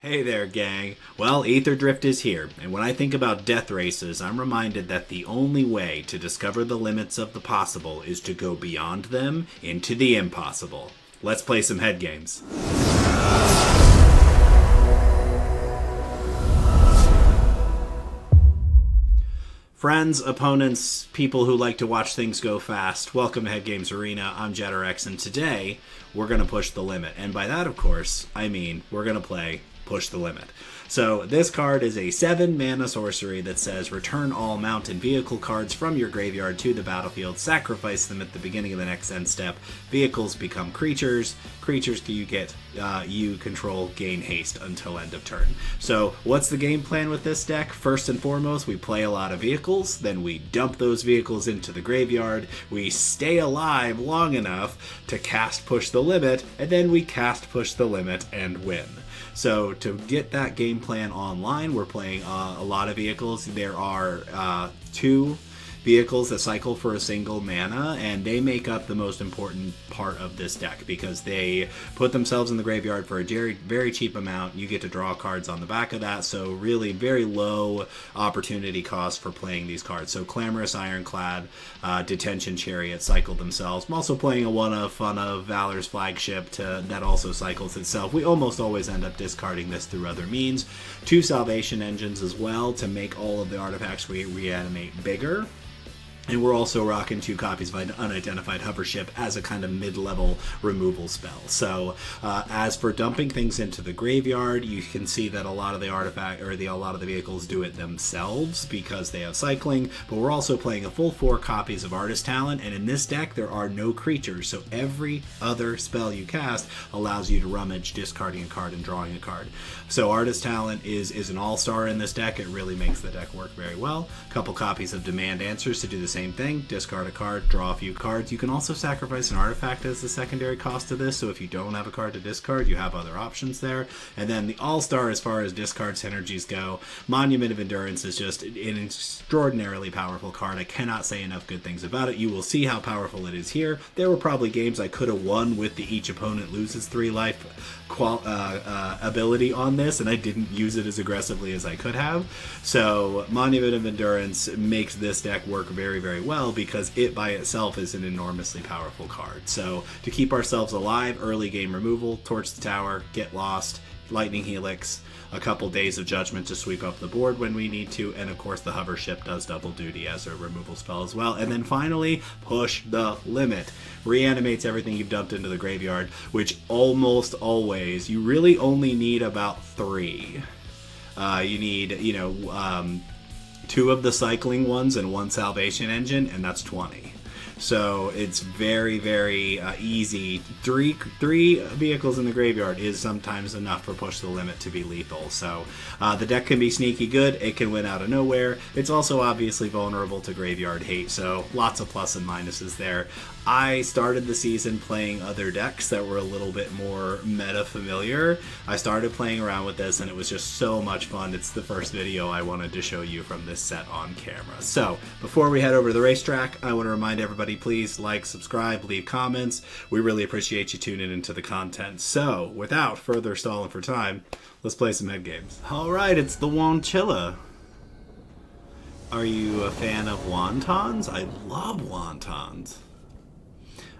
Hey there, gang. Well, Aetherdrift is here, and when I think about death races, I'm reminded that the only way to discover the limits of the possible is to go beyond them into the impossible. Let's play some head games. Friends, opponents, people who like to watch things go fast, welcome to Head Games Arena. I'm JetterX, and today we're going to push the limit. And by that, of course, I mean we're going to play Push the Limit. So this card is a 7-mana sorcery that says return all mountain vehicle cards from your graveyard to the battlefield, sacrifice them at the beginning of the next end step. Vehicles become creatures. Creatures you control gain haste until end of turn. So what's the game plan with this deck? First and foremost, we play a lot of vehicles, then we dump those vehicles into the graveyard, we stay alive long enough to cast Push the Limit, and then we cast Push the Limit and win. So to get that game plan online, we're playing a lot of vehicles. There are 2 vehicles that cycle for a single mana, and they make up the most important part of this deck because they put themselves in the graveyard for a very, very cheap amount. You get to draw cards on the back of that, so really very low opportunity cost for playing these cards. So Clamorous Ironclad, Detention Chariot cycle themselves. I'm also playing a One of Fun of Valor's Flagship that also cycles itself. We almost always end up discarding this through other means. 2 Salvation Engines as well to make all of the artifacts we reanimate bigger. And we're also rocking 2 copies of Unidentified Hovership as a kind of mid-level removal spell. So, as for dumping things into the graveyard, you can see that a lot of the a lot of the vehicles do it themselves because they have cycling. But we're also playing a full 4 copies of Artist Talent, and in this deck there are no creatures. So every other spell you cast allows you to rummage, discarding a card and drawing a card. So Artist Talent is an all-star in this deck. It really makes the deck work very well. A couple copies of Demand Answers to do the same thing. Discard a card, draw a few cards. You can also sacrifice an artifact as the secondary cost of this, so if you don't have a card to discard, you have other options there. And then the all-star as far as discard synergies go, Monument of Endurance is just an extraordinarily powerful card. I cannot say enough good things about it. You will see how powerful it is here. There were probably games I could have won with the each opponent loses 3 life ability on this, and I didn't use it as aggressively as I could have. So Monument of Endurance makes this deck work very, very well because it by itself is an enormously powerful card. So to keep ourselves alive, early game removal, Torch the Tower, Get Lost, Lightning Helix, a couple Days of Judgment to sweep up the board when we need to, and of course the Hover Ship does double duty as a removal spell as well. And then finally, Push the Limit. Reanimates everything you've dumped into the graveyard, which almost always, you really only need about 3. You need, 2 of the cycling ones and 1 Salvation Engine, and that's 20. So it's very, very easy. Three vehicles in the graveyard is sometimes enough for Push the Limit to be lethal. So the deck can be sneaky good. It can win out of nowhere. It's also obviously vulnerable to graveyard hate, so lots of plus and minuses there. I started the season playing other decks that were a little bit more meta familiar. I started playing around with this and it was just so much fun. It's the first video I wanted to show you from this set on camera. So before we head over to the racetrack, I want to remind everybody, please like, subscribe, leave comments. We really appreciate you tuning into the content. So without further stalling for time, let's play some head games. Alright, it's the Wonchilla. Are you a fan of wontons? I love wontons.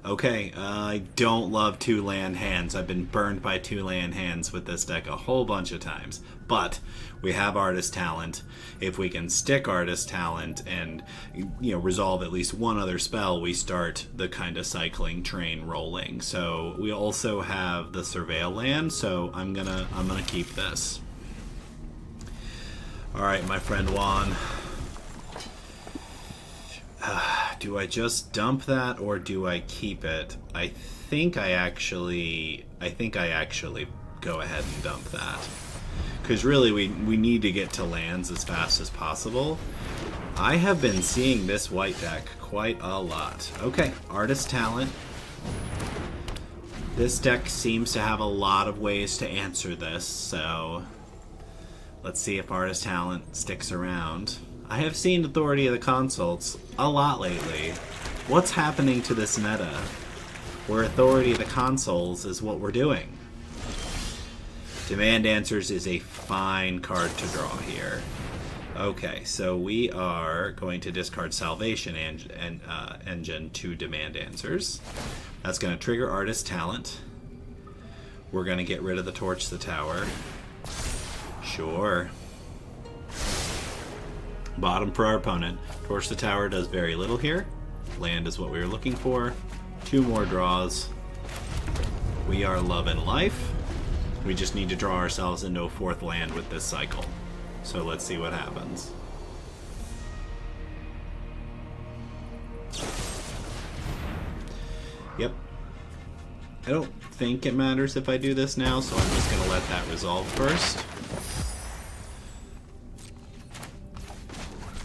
Okay, I don't love 2 land hands. I've been burned by 2 land hands with this deck a whole bunch of times. But we have Artist Talent. If we can stick Artist Talent and resolve at least 1 other spell, we start the kind of cycling train rolling. So we also have the Surveil land, so I'm gonna keep this. Alright, my friend Juan. Do I just dump that or do I keep it? I think I actually go ahead and dump that. Because really we need to get to lands as fast as possible. I have been seeing this white deck quite a lot. Okay, Artist Talent. This deck seems to have a lot of ways to answer this, so let's see if Artist Talent sticks around. I have seen Authority of the Consults a lot lately. What's happening to this meta? Where Authority of the Consoles is what we're doing. Demand Answers is a fine card to draw here. Okay, so we are going to discard Salvation Engine to Demand Answers. That's going to trigger Artist Talent. We're going to get rid of the Torch the Tower. Sure. Bottom for our opponent. Torch the Tower does very little here. Land is what we were looking for. 2 more draws. We are Love and Life. We just need to draw ourselves into a 4th land with this cycle. So let's see what happens. Yep. I don't think it matters if I do this now, so I'm just going to let that resolve first.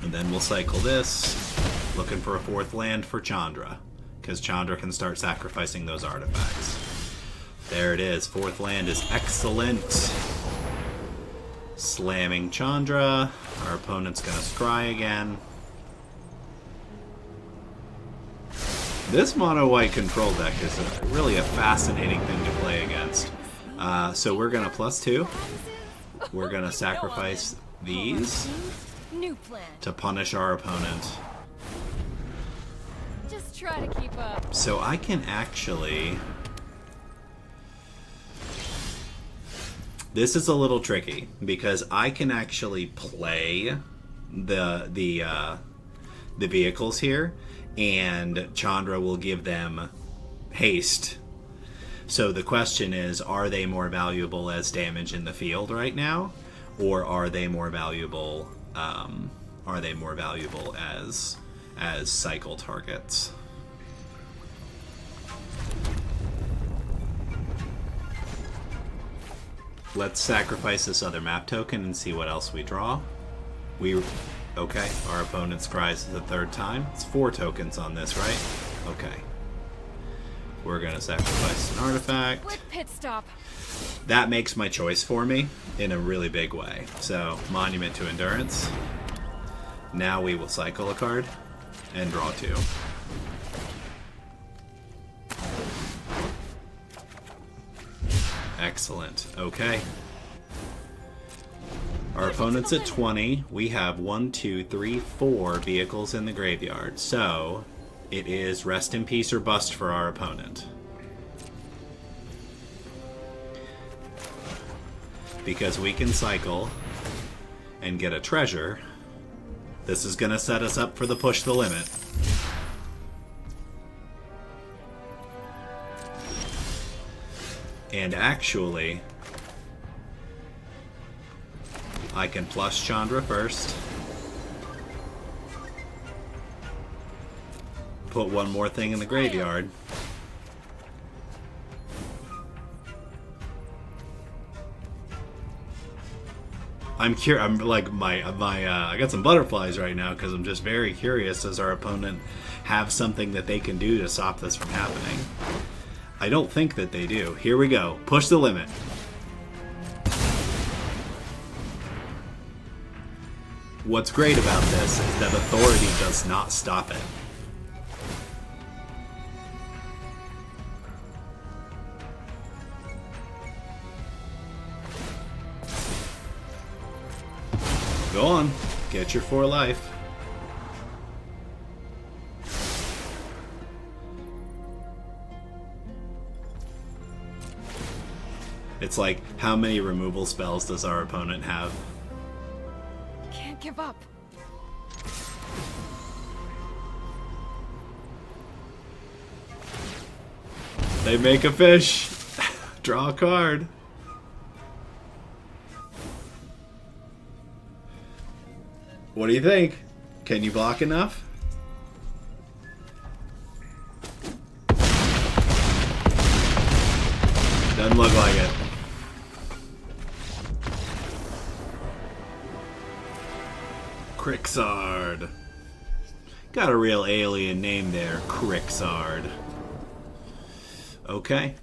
And then we'll cycle this, looking for a 4th land for Chandra, because Chandra can start sacrificing those artifacts. There it is. 4th land is excellent. Slamming Chandra. Our opponent's going to scry again. This mono-white control deck is really a fascinating thing to play against. So we're going to +2. We're going to sacrifice these to punish our opponent. Just try to keep up. So I can actually... This is a little tricky because I can actually play the vehicles here, and Chandra will give them haste. So the question is, are they more valuable as damage in the field right now, or are they more valuable? As cycle targets? Let's sacrifice this other map token and see what else we draw. Okay, our opponent scries the 3rd time. It's 4 tokens on this, right? Okay. We're gonna sacrifice an artifact. Quick pit stop. That makes my choice for me in a really big way. So, Monument to Endurance. Now we will cycle a card and draw 2. Excellent. Okay. Our opponent's at 20. We have 1, 2, 3, 4 vehicles in the graveyard. So, it is rest in peace or bust for our opponent. Because we can cycle and get a treasure. This is going to set us up for the push the limit. And actually, I can plus Chandra first. Put 1 more thing in the graveyard. I'm like I got some butterflies right now because I'm just very curious. Does our opponent have something that they can do to stop this from happening? I don't think that they do. Here we go. Push the limit. What's great about this is that authority does not stop it. Go on. Get your 4 life. It's like, how many removal spells does our opponent have? Can't give up. They make a fish. Draw a card. What do you think? Can you block enough? Doesn't look like it. Crixard. Got a real alien name there, Crixard. Okay.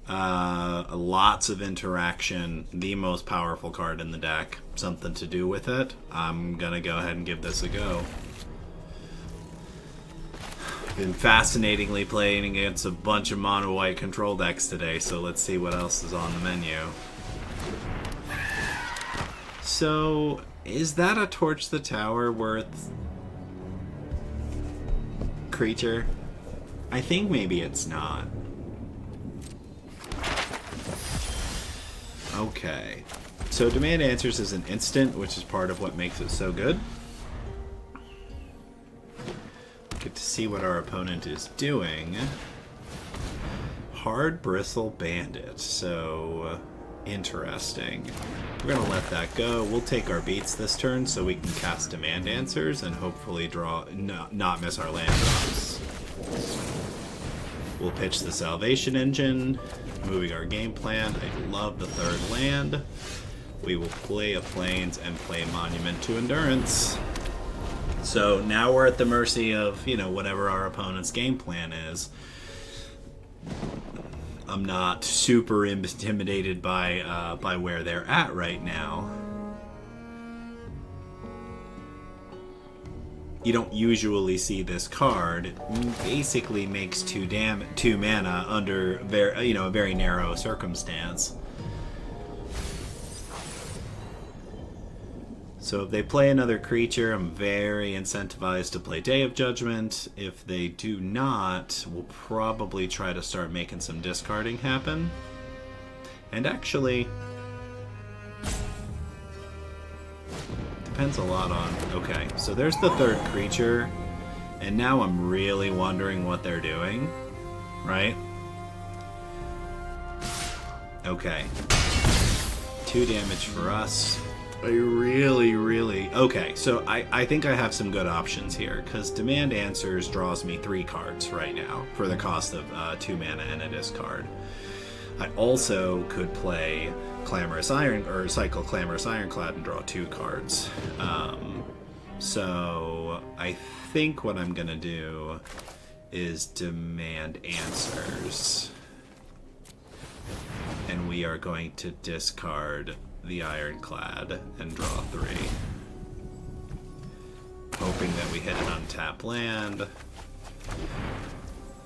Lots of interaction. The most powerful card in the deck. Something to do with it. I'm gonna go ahead and give this a go. Been fascinatingly playing against a bunch of mono-white control decks today, so let's see what else is on the menu. So, is that a Torch the Tower worth creature? I think maybe it's not. Okay. So Demand Answers is an instant, which is part of what makes it so good. Get to see what our opponent is doing. Hard Bristle Bandit. So, interesting. We're going to let that go. We'll take our beats this turn so we can cast Demand Answers and hopefully draw, not miss our land drops. We'll pitch the Salvation Engine, moving our game plan. I love the third land. We will play a Plains and play Monument to Endurance. So now we're at the mercy of, whatever our opponent's game plan is. I'm not super intimidated by where they're at right now. You don't usually see this card. It basically makes 2 mana under a very narrow circumstance. So if they play another creature, I'm very incentivized to play Day of Judgment. If they do not, we'll probably try to start making some discarding happen. And actually, depends a lot on... Okay, so there's the third creature, and now I'm really wondering what they're doing, right? Okay. 2 damage for us. I really... Okay, so I think I have some good options here, because Demand Answers draws me 3 cards right now for the cost of 2 mana and a discard. I also could play Clamorous Iron, or cycle Clamorous Ironclad and draw 2 cards. So I think what I'm going to do is Demand Answers. And we are going to discard the Ironclad and draw 3. Hoping that we hit an untapped land.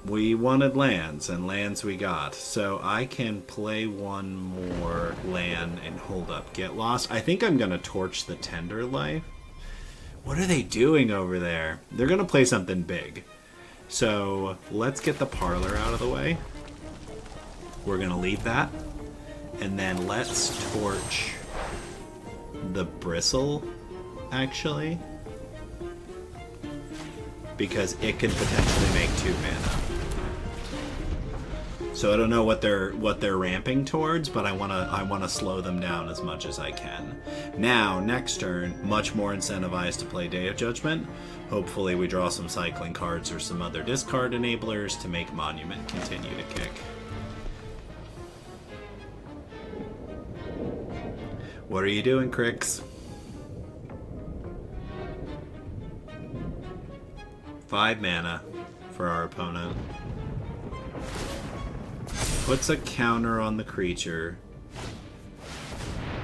We wanted lands, and lands we got. So I can play 1 more land and hold up Get Lost. I think I'm going to Torch the Tender Life. What are they doing over there? They're going to play something big. So let's get the Parlor out of the way. We're going to leave that. And then let's Torch the Bristle, actually. Because it could potentially make 2 mana. So I don't know what they're ramping towards, but I wanna slow them down as much as I can. Now, next turn, much more incentivized to play Day of Judgment. Hopefully we draw some cycling cards or some other discard enablers to make Monument continue to kick. What are you doing, Crix? 5 mana for our opponent. Puts a counter on the creature.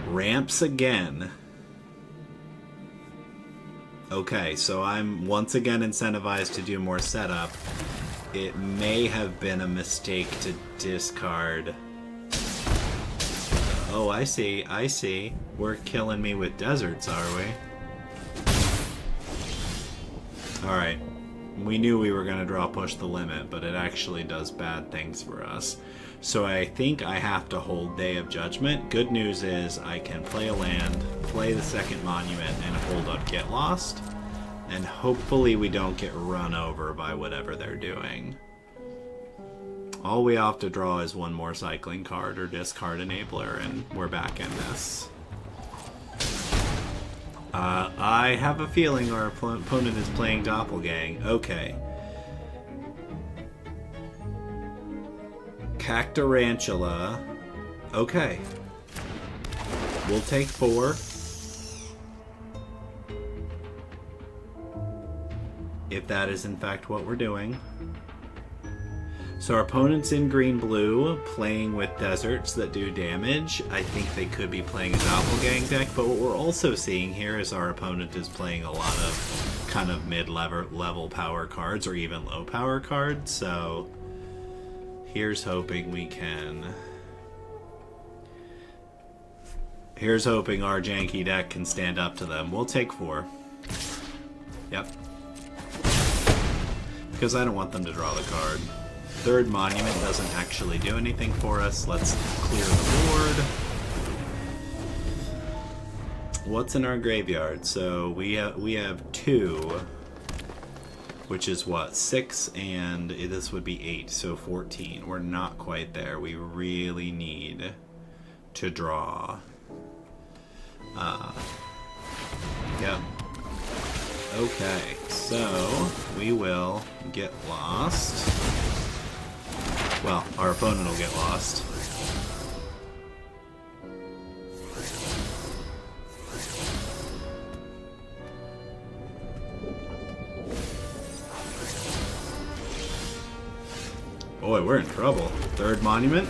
Ramps again. Okay, so I'm once again incentivized to do more setup. It may have been a mistake to discard. Oh, I see. We're killing me with deserts, are we? Alright. We knew we were going to draw Push the Limit, but it actually does bad things for us. So I think I have to hold Day of Judgment. Good news is I can play a land, play the second Monument, and hold up Get Lost. And hopefully we don't get run over by whatever they're doing. All we have to draw is 1 more cycling card or discard enabler, and we're back in this. I have a feeling our opponent is playing Doppelgang. Okay. Cactarantula. Okay. We'll take 4. If that is in fact what we're doing. So our opponent's in green-blue, playing with deserts that do damage. I think they could be playing a Doppelgang deck, but what we're also seeing here is our opponent is playing a lot of kind of mid-level power cards, or even low power cards, so here's hoping we can Here's hoping our janky deck can stand up to them. We'll take 4. Yep. Because I don't want them to draw the card. Third Monument doesn't actually do anything for us. Let's clear the board. What's in our graveyard? So we have 2, which is what? 6, and this would be 8, so 14. We're not quite there. We really need to draw. Yeah. Okay, so we will get lost. Well, our opponent will get lost. Boy, we're in trouble. Third Monument?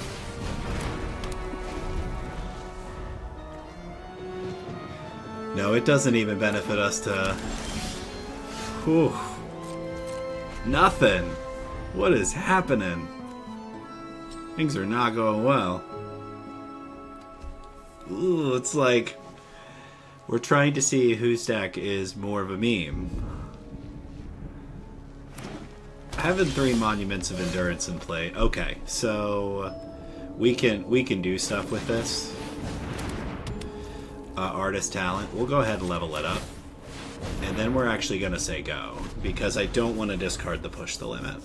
No, it doesn't even benefit us to... Whew. Nothing. What is happening? Things are not going well. Ooh, it's like... We're trying to see whose deck is more of a meme. Having 3 Monuments of Endurance in play. Okay, so... We can do stuff with this. Artist Talent. We'll go ahead and level it up. And then we're actually going to say go. Because I don't want to discard the Push the Limit.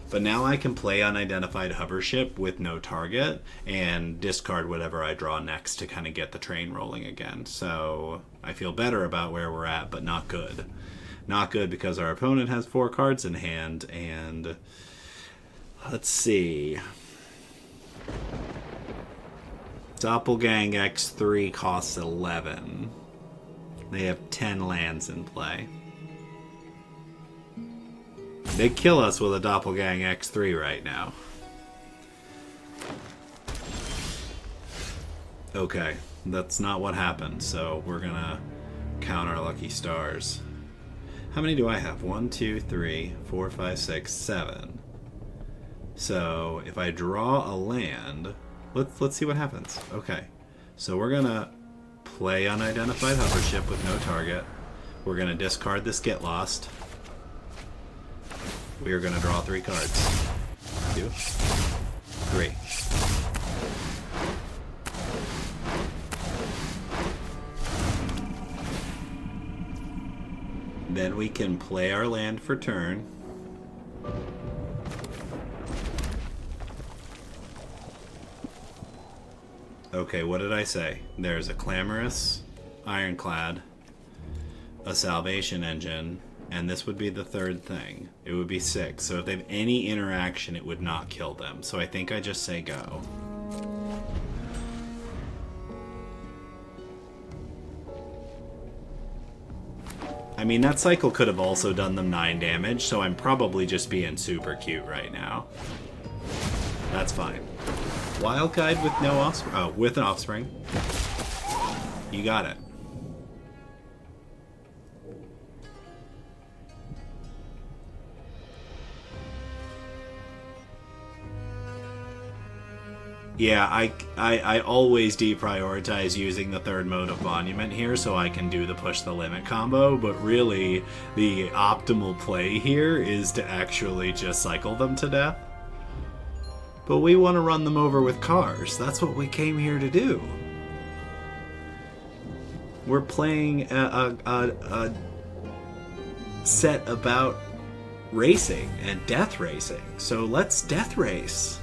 But now I can play Unidentified Hovership with no target. And discard whatever I draw next to kind of get the train rolling again. So I feel better about where we're at, but not good. Not good because our opponent has 4 cards in hand. And let's see... Doppelgang X3 costs 11. They have 10 lands in play. They kill us with a Doppelgang X3 right now. Okay, that's not what happened, so we're gonna count our lucky stars. How many do I have? 1, 2, 3, 4, 5, 6, 7. So if I draw a land... Let's see what happens. Okay, so we're gonna play Unidentified Hovership with no target. We're gonna discard this Get Lost. We are gonna draw 3 cards. 2, 3. Then we can play our land for turn. Okay, what did I say? There's a Clamorous, Ironclad, a Salvation Engine, and this would be the third thing. It would be 6. So if they have any interaction, it would not kill them. So I think I just say go. I mean, that cycle could have also done them 9 damage, so I'm probably just being super cute right now. That's fine. Wild Guide with no offspring. Oh, with an offspring. You got it. Yeah, I always deprioritize using the third mode of Monument here so I can do the Push the Limit combo, but really the optimal play here is to actually just cycle them to death. But we want to run them over with cars. That's what we came here to do. We're playing a set about racing and death racing. So let's death race.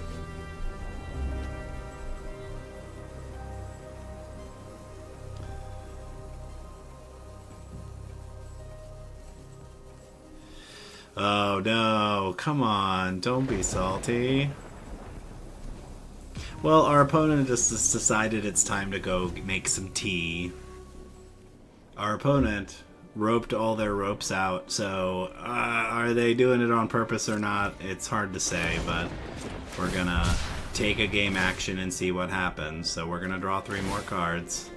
Oh no, come on, don't be salty. Well, our opponent just decided it's time to go make some tea. Our opponent roped all their ropes out, so are they doing it on purpose or not? It's hard to say, but we're gonna take a game action and see what happens. So we're gonna draw 3 more cards.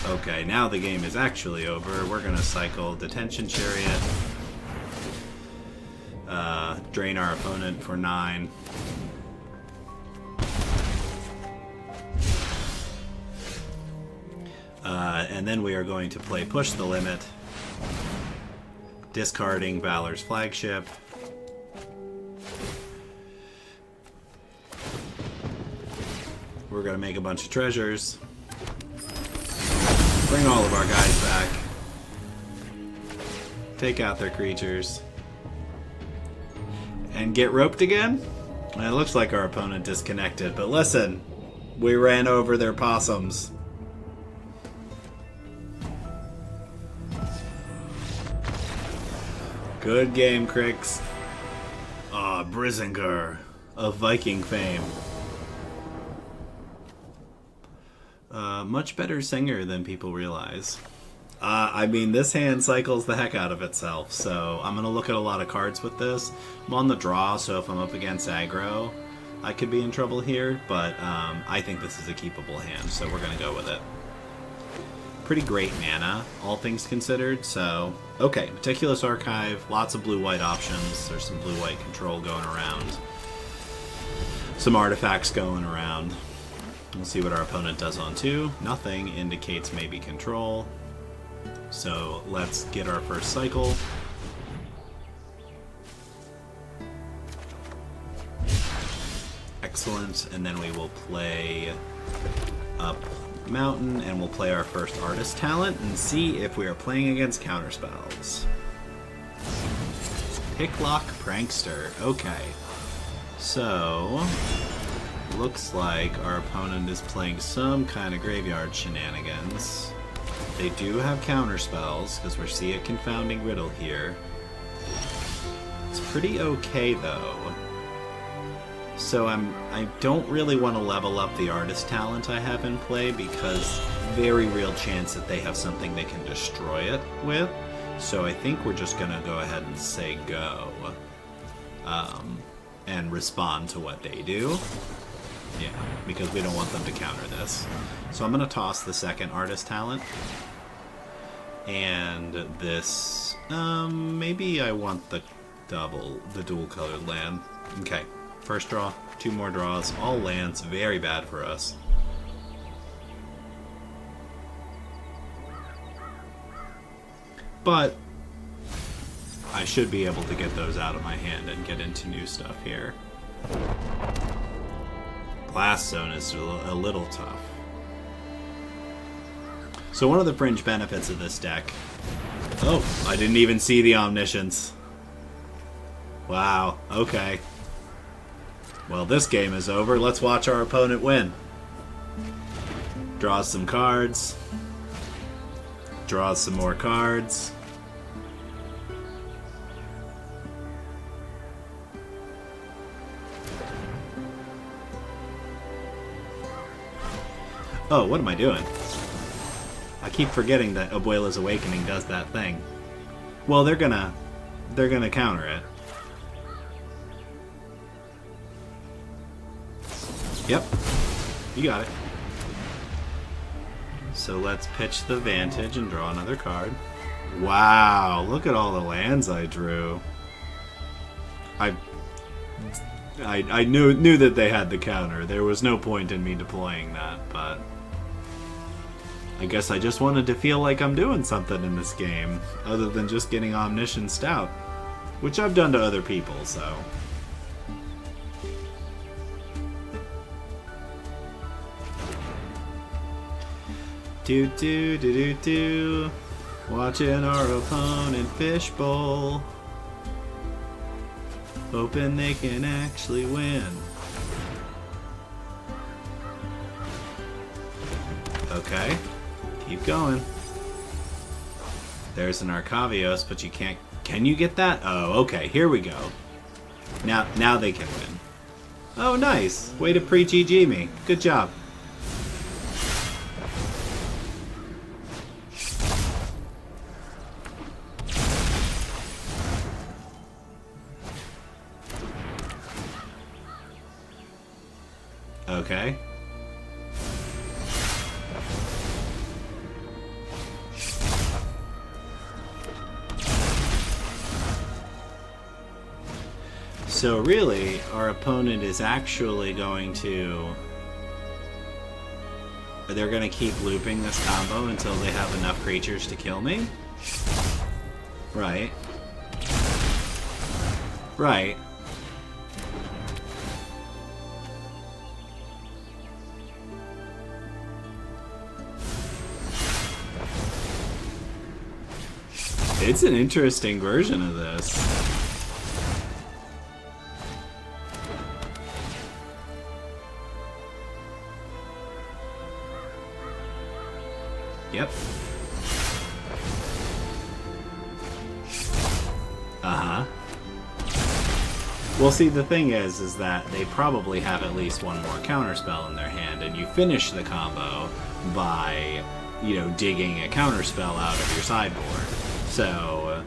Okay, now the game is actually over. We're gonna cycle Detention Chariot, Drain our opponent for 9. And then we are going to play Push the Limit, discarding Valor's Flagship. We're going to make a bunch of treasures. Bring all of our guys back. Take out their creatures. And get roped again? And it looks like our opponent disconnected, but listen, we ran over their possums. Good game, Crix. Ah, Brisingar of Viking fame. Much better singer than people realize. I mean, this hand cycles the heck out of itself, so I'm going to look at a lot of cards with this. I'm on the draw, so if I'm up against aggro, I could be in trouble here, but I think this is a keepable hand, so we're going to go with it. Pretty great mana, all things considered, so... Okay, Meticulous Archive, lots of blue-white options. There's some blue-white control going around. Some artifacts going around. We'll see what our opponent does on 2. Nothing indicates maybe control. So let's get our first cycle. Excellent, and then we will play up Mountain, and we'll play our first Artist Talent and see if we are playing against counterspells. Picklock Prankster. Okay. So, looks like our opponent is playing some kind of graveyard shenanigans. They do have counterspells, because we see a Confounding Riddle here. It's pretty okay, though. So I don't really want to level up the Artist Talent I have in play, because very real chance that they have something they can destroy it with. So I think we're just going to go ahead and say go. And respond to what they do. Yeah, because we don't want them to counter this. So I'm going to toss the second Artist Talent. And this... maybe I want the dual colored land. Okay. First draw, 2 more draws, all lands, very bad for us. But I should be able to get those out of my hand and get into new stuff here. Blast Zone is a little tough. So one of the fringe benefits of this deck... Oh, I didn't even see the Omniscience. Wow, okay. Well, this game is over. Let's watch our opponent win. Draws some cards. Draws some more cards. Oh, what am I doing? I keep forgetting that Abuela's Awakening does that thing. Well, they're gonna counter it. Yep, you got it. So let's pitch the Vantage and draw another card. Wow, look at all the lands I drew. I knew that they had the counter. There was no point in me deploying that, but I guess I just wanted to feel like I'm doing something in this game, other than just getting Omniscienced out, which I've done to other people, so... Do do do do do. Watching our opponent fishbowl. Hoping they can actually win. Okay. Keep going. There's an Arcavios, but you can't... Can you get that? Oh, okay. Here we go. Now they can win. Oh, nice. Way to pre-GG me. Good job. Okay. So really, our opponent is actually going to... They're going to keep looping this combo until they have enough creatures to kill me? Right. Right. It's an interesting version of this. Yep. Uh-huh. Well, see, the thing is that they probably have at least one more counterspell in their hand, and you finish the combo by, you know, digging a counterspell out of your sideboard. So,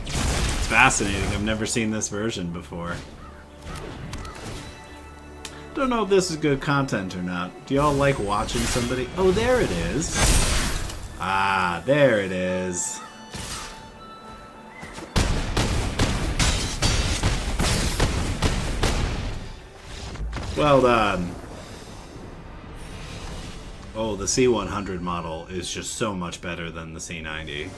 it's fascinating. I've never seen this version before. Don't know if this is good content or not. Do y'all like watching somebody? Oh, there it is. Ah, there it is. Well done. Oh, the C100 model is just so much better than the C90.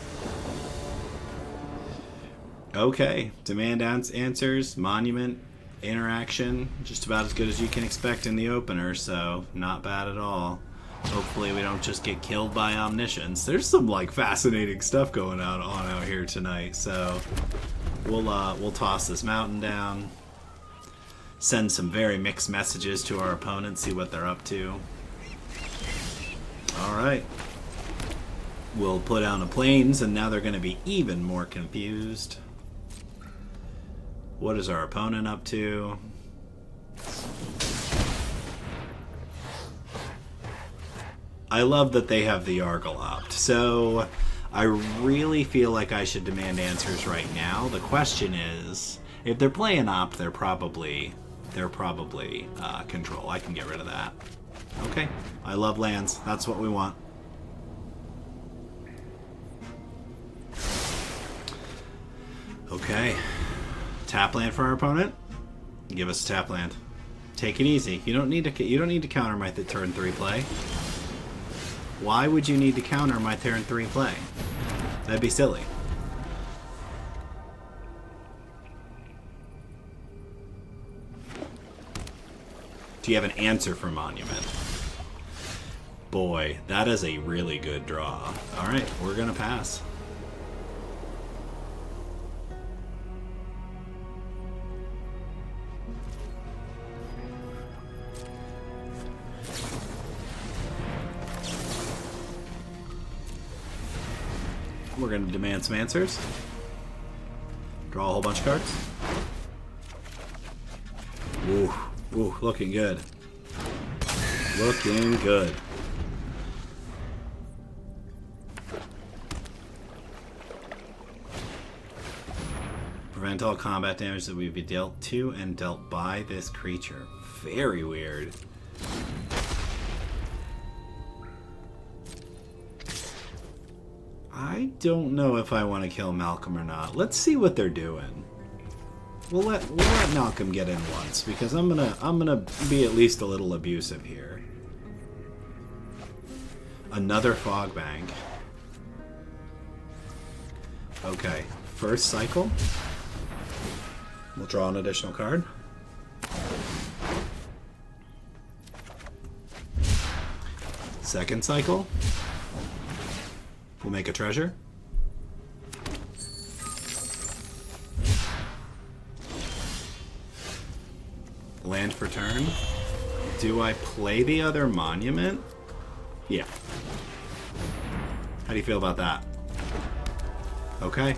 Okay, demand answers, monument, interaction, just about as good as you can expect in the opener, so not bad at all. Hopefully we don't just get killed by omniscience. There's some like fascinating stuff going on out here tonight, so we'll toss this mountain down, send some very mixed messages to our opponents, see what they're up to. Alright. We'll put down the planes, and now they're going to be even more confused. What is our opponent up to? I love that they have the Yargle opt. So I really feel like I should demand answers right now. The question is, if they're playing opt, they're probably control. I can get rid of that. Okay, I love lands. That's what we want. Okay, tap land for our opponent. Give us a tap land. Take it easy. You don't need to counter my turn 3 play. Why would you need to counter my turn 3 play? That'd be silly. Do you have an answer for Monument? Boy, that is a really good draw. Alright, we're gonna pass. We're gonna demand some answers. Draw a whole bunch of cards. Ooh. Ooh, looking good. Looking good. Prevent all combat damage that would be dealt to and dealt by this creature. Very weird. I don't know if I want to kill Malcolm or not. Let's see what they're doing. We'll let Malcolm get in once, because I'm gonna be at least a little abusive here. Another fog bank. Okay, first cycle. We'll draw an additional card. Second cycle. We'll make a treasure. Land for turn. Do I play the other monument? Yeah. How do you feel about that? Okay.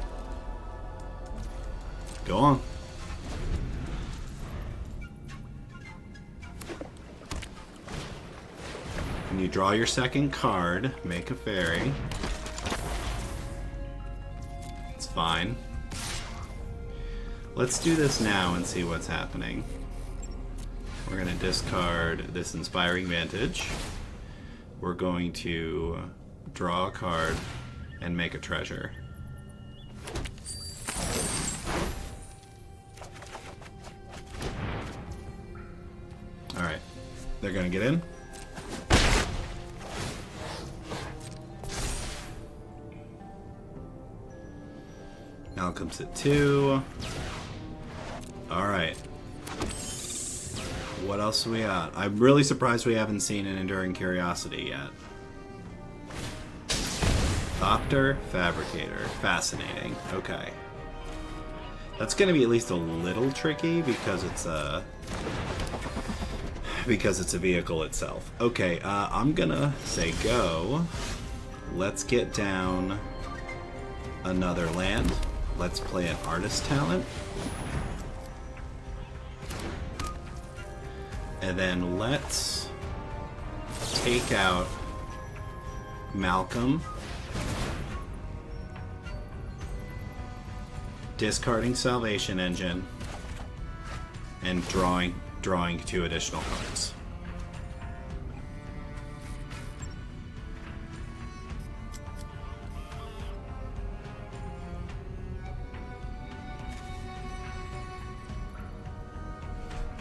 Go on. When you draw your second card, make a fairy. It's fine. Let's do this now and see what's happening. We're going to discard this Inspiring Vantage. We're going to draw a card and make a treasure. They're gonna get in. Malcolm's at 2. Alright. What else do we got? I'm really surprised we haven't seen an Enduring Curiosity yet. Thopter, Fabricator. Fascinating. Okay. That's going to be at least a little tricky because it's a vehicle itself. Okay, I'm gonna say go. Let's get down another land. Let's play an artist talent. And then let's take out Malcolm. Discarding Salvation Engine. And drawing 2 additional cards.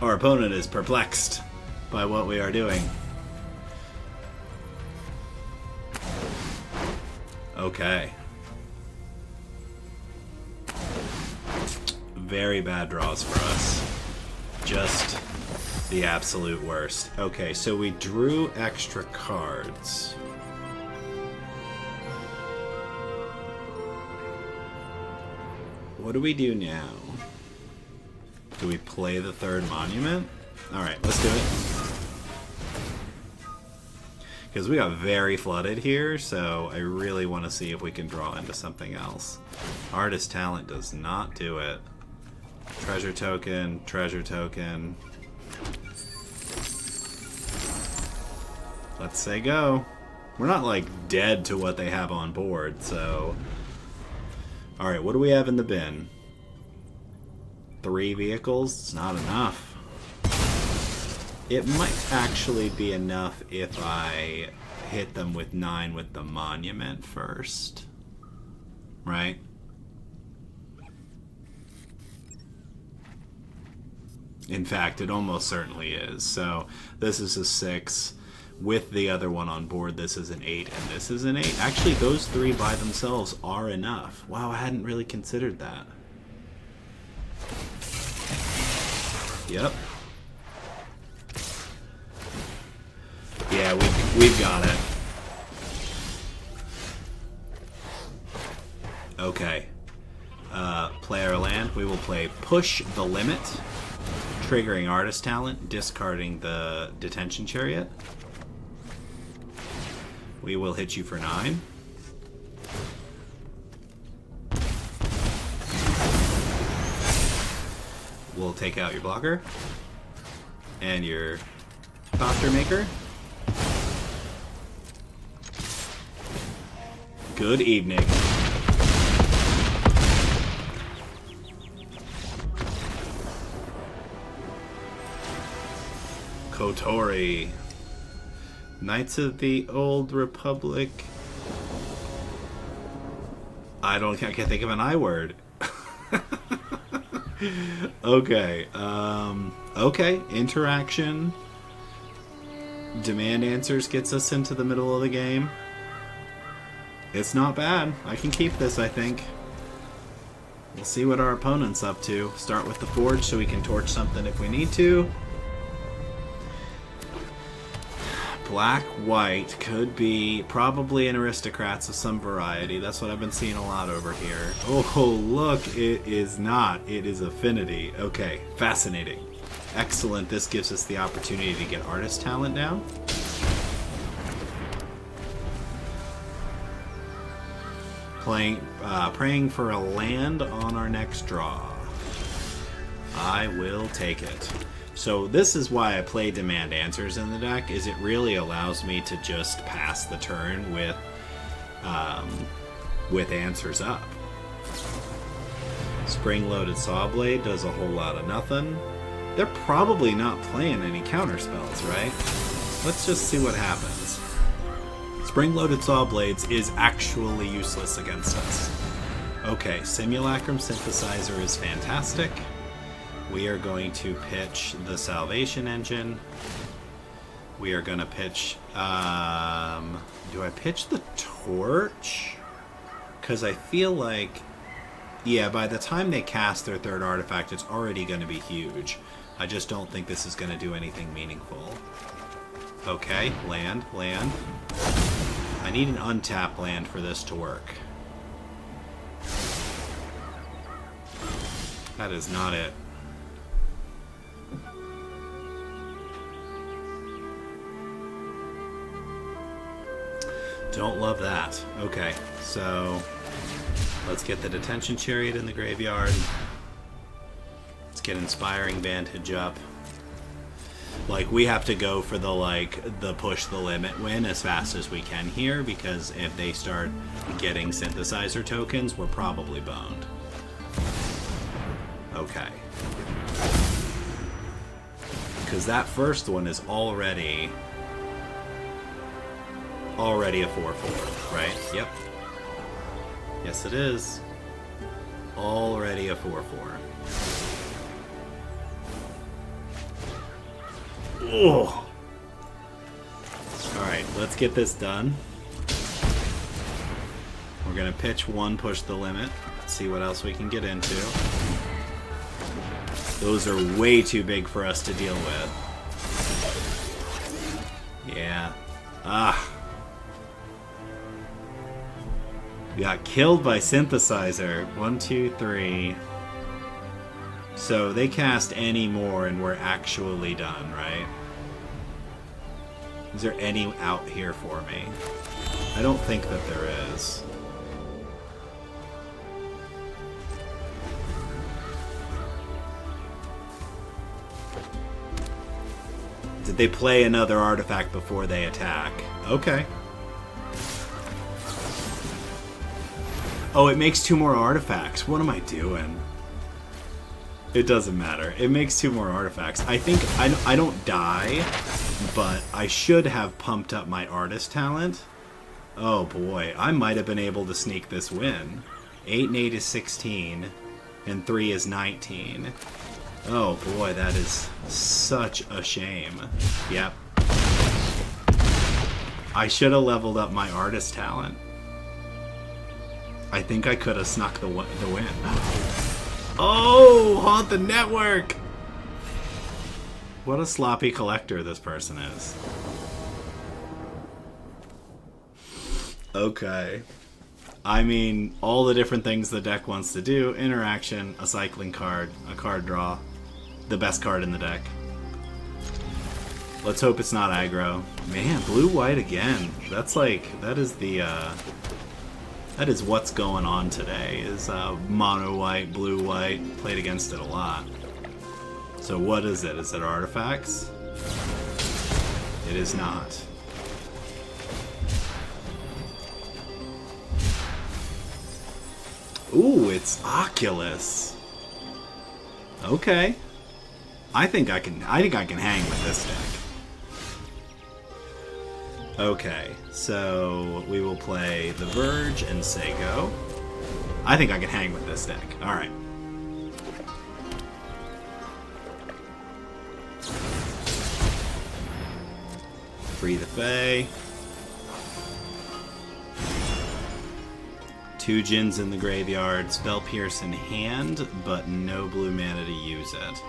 Our opponent is perplexed by what we are doing. Okay. Very bad draws for us. Just the absolute worst. Okay, so we drew extra cards. What do we do now? Do we play the 3rd monument? Alright, let's do it. Because we got very flooded here, so I really want to see if we can draw into something else. Artist Talent does not do it. Treasure token, treasure token. Let's say go. We're not like dead to what they have on board, so... Alright, what do we have in the bin? 3 vehicles? It's not enough. It might actually be enough if I hit them with 9 with the monument first. Right? In fact, it almost certainly is. So this is a 6. With the other one on board, this is an 8, and this is an 8. Actually, those 3 by themselves are enough. Wow, I hadn't really considered that. Yep. Yeah, we've got it. Okay. Play our land. We will play Push the Limit, triggering Artist Talent, discarding the Detention Chariot. We will hit you for 9. We'll take out your blocker and your Thopter Maker. Good evening. Kotori. Knights of the Old Republic. I can't think of an I word. Okay. Okay. Interaction. Demand Answers gets us into the middle of the game. It's not bad. I can keep this, I think. We'll see what our opponent's up to. Start with the Forge so we can torch something if we need to. Black-white could be probably an Aristocrats of some variety. That's what I've been seeing a lot over here. Oh, look, it is not. It is Affinity. Okay, fascinating. Excellent. This gives us the opportunity to get Artist Talent down. Praying for a land on our next draw. I will take it. So this is why I play Demand Answers in the deck, is it really allows me to just pass the turn with answers up. Spring-loaded Sawblade does a whole lot of nothing. They're probably not playing any counter spells, right? Let's just see what happens. Spring-loaded Sawblades is actually useless against us. Okay, Simulacrum Synthesizer is fantastic. We are going to pitch the Salvation Engine. We are gonna pitch. Do I pitch the torch? Because I feel like, yeah, by the time they cast their third artifact, it's already going to be huge. I just don't think this is going to do anything meaningful. Okay, land, land. I need an untapped land for this to work. That is not it. Don't love that. Okay, so let's get the detention chariot in the graveyard. Let's get inspiring vantage up. Like, we have to go for the push the limit win as fast as we can here, because if they start getting synthesizer tokens, we're probably boned. Okay. Because that first one is already a 4/4, right? Yep. Yes, it is. Already a 4/4. Oh. Alright, let's get this done. We're gonna pitch one, push the limit. Let's see what else we can get into. Those are way too big for us to deal with. Yeah. Ah. We got killed by synthesizer. 1, 2, 3. So they cast any more and we're actually done, right? Is there any out here for me? I don't think that there is. Did they play another artifact before they attack? Okay. Oh, it makes 2 more artifacts. What am I doing? It doesn't matter. It makes 2 more artifacts. I think I don't die, but I should have pumped up my artist talent. Oh boy, I might have been able to sneak this win. 8 and 8 is 16, and 3 is 19. Oh boy, that is such a shame. Yep. I should have leveled up my artist talent. I think I could have snuck the win. Oh, haunt the network! What a sloppy collector this person is. Okay. I mean, all the different things the deck wants to do. Interaction, a cycling card, a card draw. The best card in the deck. Let's hope it's not aggro. Man, blue-white again. That's like, that is the, that is what's going on today, is mono-white, blue-white. Played against it a lot. So what is it? Is it artifacts? It is not. Ooh, it's Oculus. Okay. I think I can hang with this deck. Okay, so we will play the Verge and Sego. I think I can hang with this deck. Alright. Free the Fae. 2 Djinns in the graveyard. Spell Pierce in hand, but no blue mana to use it.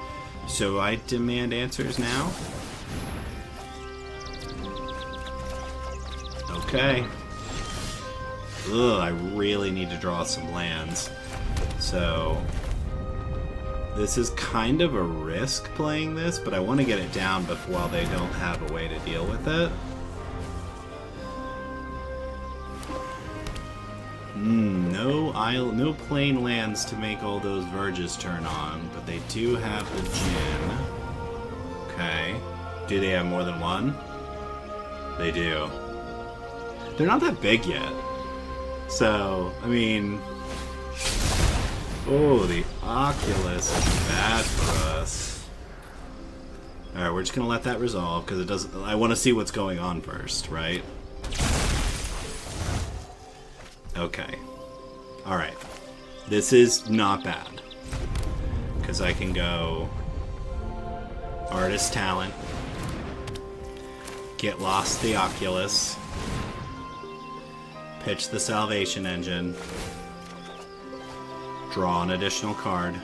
So I demand answers now? Okay. Ugh, I really need to draw some lands. So this is kind of a risk playing this, but I want to get it down while they don't have a way to deal with it. No plain lands to make all those Verges turn on, but they do have the Djinn. Okay. Do they have more than one? They do. They're not that big yet. So, I mean... Oh, the Oculus is bad for us. Alright, we're just gonna let that resolve, because it doesn't... I want to see what's going on first, right? Okay. Alright. This is not bad. Because I can go... Artist Talent. Get lost the Oculus. Pitch the Salvation Engine. Draw an additional card.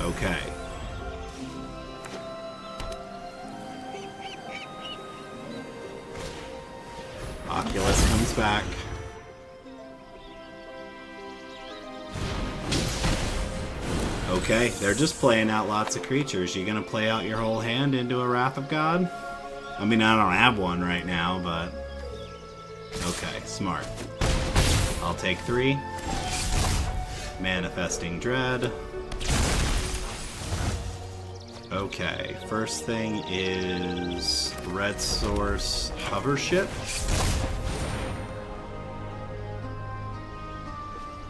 Okay. Oculus comes back. Okay, they're just playing out lots of creatures. You gonna play out your whole hand into a Wrath of God? I mean, I don't have one right now, but... Okay, smart. I'll take 3. Manifesting Dread. Okay, first thing is Red Source Hover Ship.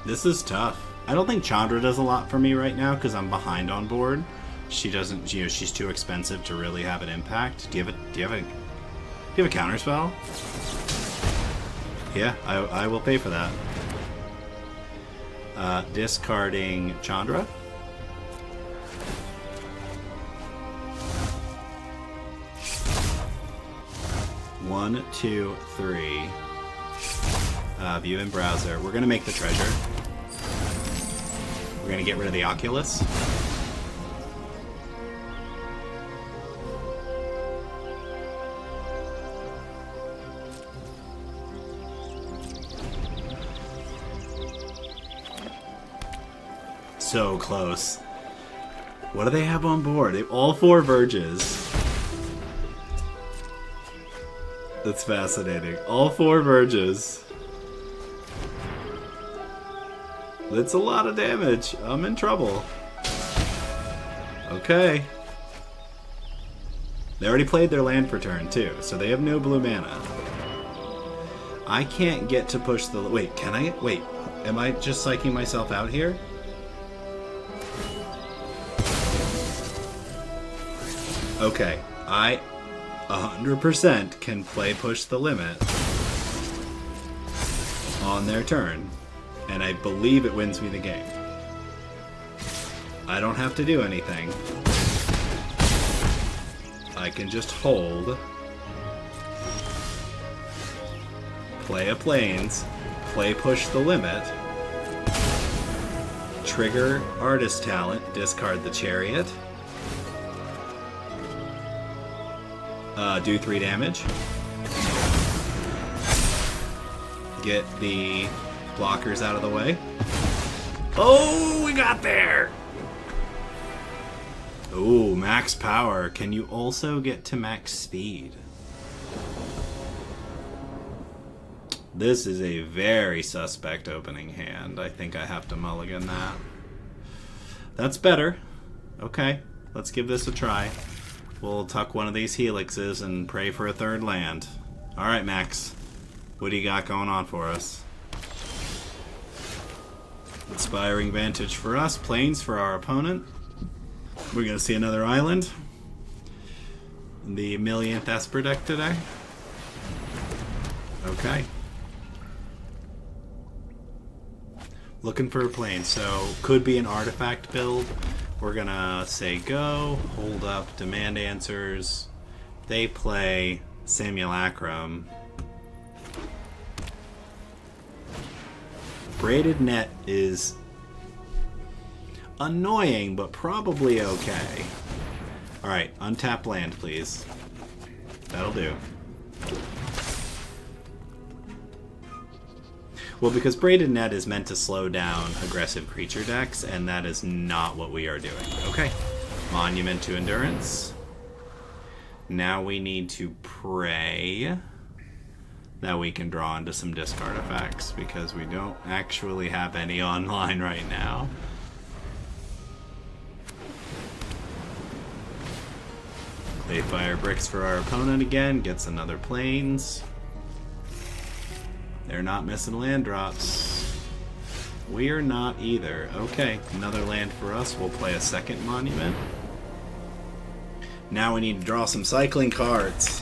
This is tough. I don't think Chandra does a lot for me right now because I'm behind on board. She doesn't, you know, she's too expensive to really have an impact. Do you have a counter spell? Yeah, I will pay for that. Discarding Chandra. One, two, three. View in browser. We're gonna make the treasure. We're gonna get rid of the Oculus. So close. What do they have on board? They have all 4 Verges. That's fascinating. All 4 Verges. That's a lot of damage. I'm in trouble. Okay. They already played their land per turn, too, so they have no blue mana. I can't get to push the... Wait, can I? Wait, am I just psyching myself out here? Okay, I 100% can play Push the Limit on their turn, and I believe it wins me the game. I don't have to do anything. I can just hold, play a Plains, play Push the Limit, trigger Artist Talent, discard the Chariot, do 3 damage, get the blockers out of the way. Oh, we got there! Ooh, max power. Can you also get to max speed? This is a very suspect opening hand. I think I have to mulligan that. That's better. Okay, let's give this a try. We'll tuck one of these helixes and pray for a 3rd land. Alright, Max. What do you got going on for us? Inspiring Vantage for us. Plains for our opponent. We're going to see another island. The millionth Esper deck today. Okay. Looking for a plane, so could be an artifact build. We're gonna say go, hold up, demand answers. They play Simulacrum. Braided Net is annoying, but probably okay. Alright, untap land, please. That'll do. Well, because Braided Net is meant to slow down aggressive creature decks, and that is not what we are doing. Okay. Monument to Endurance. Now we need to pray that we can draw into some discard effects, because we don't actually have any online right now. Clayfire Bricks for our opponent again. Gets another Plains. They're not missing land drops. We are not either. Okay, another land for us. We'll play a 2nd monument. Now we need to draw some cycling cards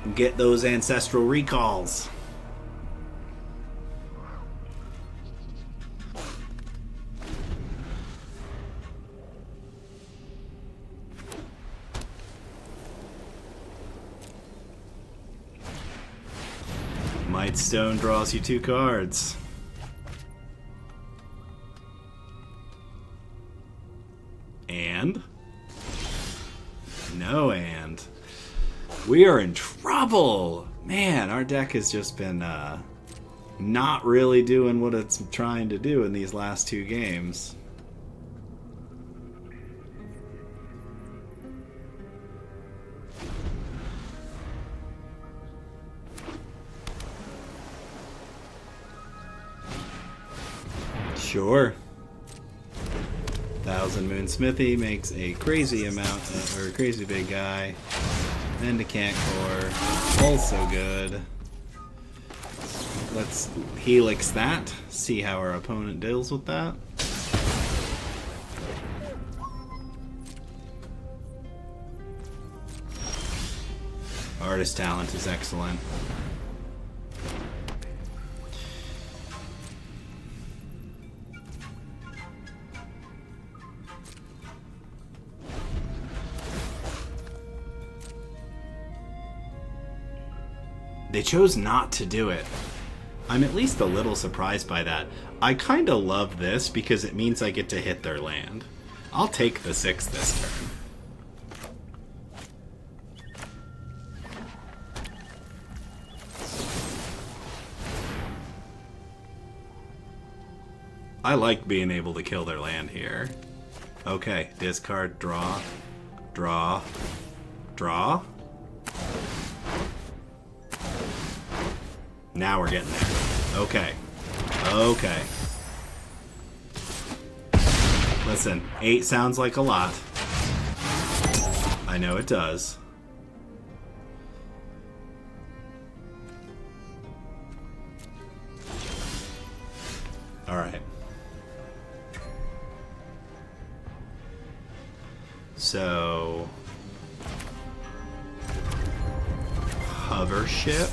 and get those ancestral recalls. Nightstone draws you 2 cards. And? No and. We are in trouble! Man, our deck has just been not really doing what it's trying to do in these last 2 games. Sure. Thousand Moon Smithy makes a crazy amount, or a crazy big guy. Mendicant Core, also good. Let's Helix that, see how our opponent deals with that. Artist talent is excellent. They chose not to do it. I'm at least a little surprised by that. I kind of love this because it means I get to hit their land. I'll take the 6 this turn. I like being able to kill their land here. Okay, discard, draw, draw, draw. Now we're getting there. Okay. Okay. Listen, 8 sounds like a lot. I know it does. Alright. So... Hover ship.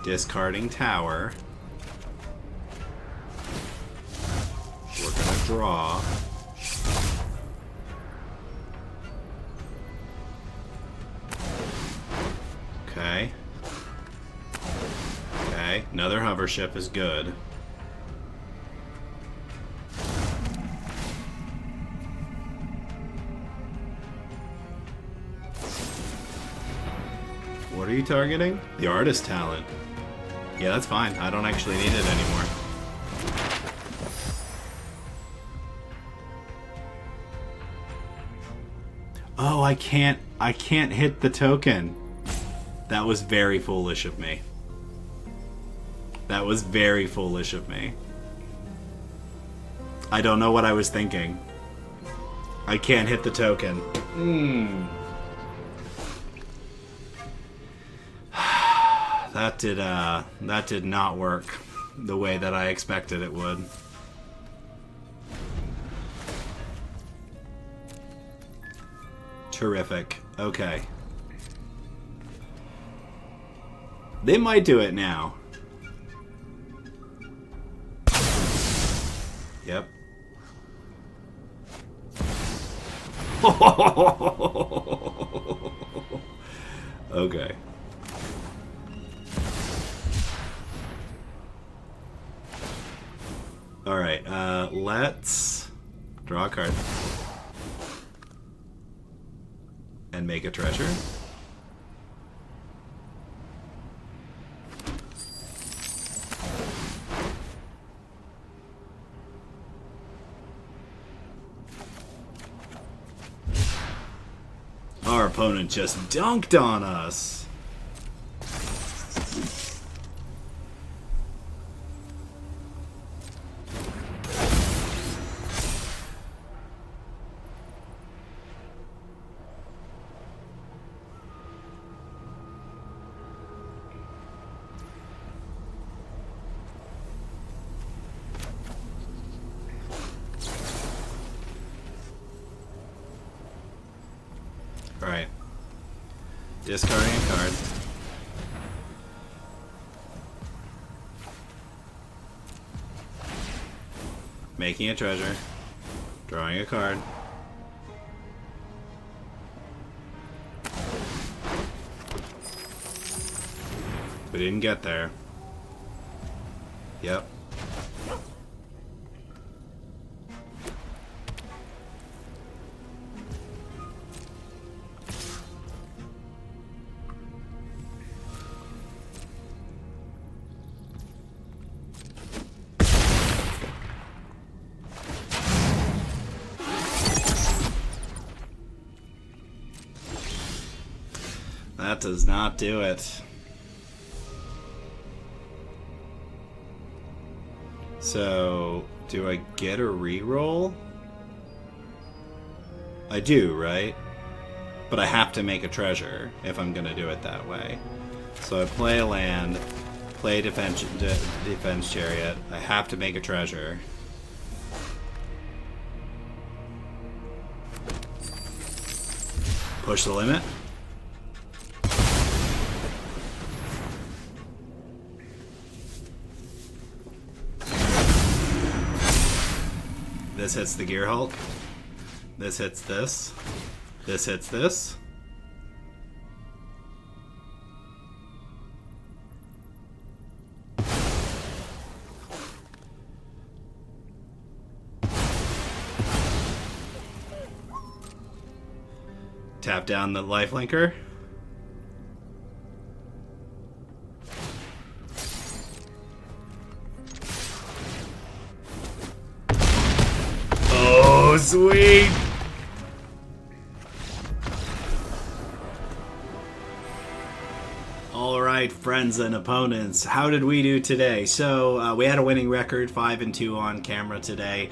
Discarding tower. We're gonna draw. Okay. Okay, another hover ship is good. What are you targeting? The artist talent. Yeah, that's fine. I don't actually need it anymore. Oh, I can't hit the token. That was very foolish of me. That was very foolish of me. I don't know what I was thinking. I can't hit the token. That did not work the way that I expected it would. Terrific. Okay. They might do it now. Yep. Okay. Alright, let's draw a card. And make a treasure. Our opponent just dunked on us. Alright. Discarding a card. Making a treasure. Drawing a card. We didn't get there. Yep. That does not do it. So, do I get a reroll? I do, right? But I have to make a treasure if I'm gonna do it that way. So I play a land, play defense chariot. I have to make a treasure. Push the limit. This hits the Gear Hulk. This hits this. This hits this. Tap down the lifelinker. Oh, sweet! Alright, friends and opponents, how did we do today? So, we had a winning record, 5-2 on camera today.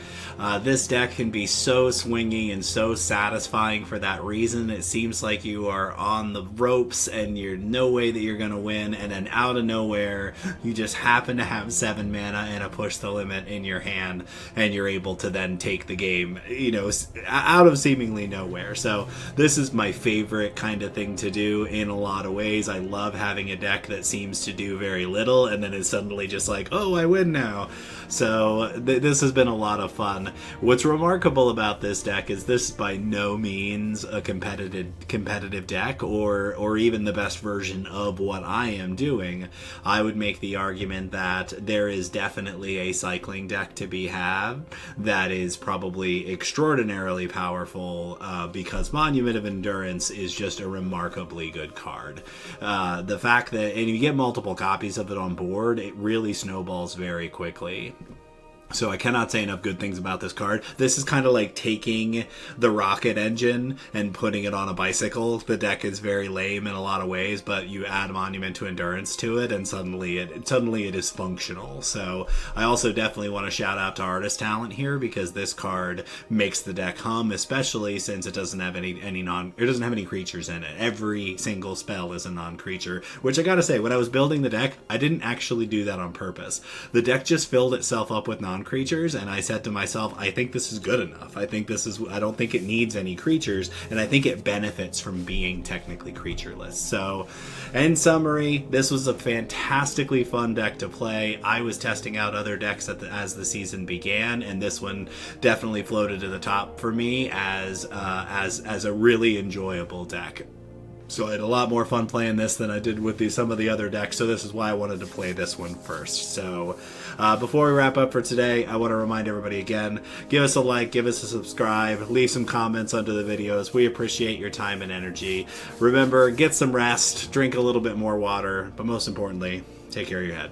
This deck can be so swingy and so satisfying for that reason. It seems like you are on the ropes and you're no way that you're going to win, and then out of nowhere, you just happen to have 7 mana and a push the limit in your hand, and you're able to then take the game, you know, out of seemingly nowhere. So, this is my favorite kind of thing to do in a lot of ways. I love having a deck that seems to do very little and then is suddenly just like, oh, I win now. So this has been a lot of fun. What's remarkable about this deck is this is by no means a competitive deck or even the best version of what I am doing. I would make the argument that there is definitely a cycling deck to be had that is probably extraordinarily powerful because Monument of Endurance is just a remarkably good card. The fact that, and you get multiple copies of it on board, it really snowballs very quickly. So I cannot say enough good things about this card. This is kind of like taking the rocket engine and putting it on a bicycle. The deck is very lame in a lot of ways, but you add Monument to Endurance to it, and suddenly it is functional. So I also definitely want to shout out to Artist Talent here, because this card makes the deck hum, especially since it doesn't have any creatures in it. Every single spell is a non-creature, which I gotta say, when I was building the deck, I didn't actually do that on purpose. The deck just filled itself up with non-creatures, and I said to myself, I think this is good enough. I don't think it needs any creatures, and I think it benefits from being technically creatureless. So, in summary, this was a fantastically fun deck to play. I was testing out other decks as the season began, and this one definitely floated to the top for me as a really enjoyable deck. So I had a lot more fun playing this than I did with some of the other decks, so this is why I wanted to play this one first. So before we wrap up for today, I want to remind everybody again, give us a like, give us a subscribe, leave some comments under the videos. We appreciate your time and energy. Remember, get some rest, drink a little bit more water, but most importantly, take care of your head.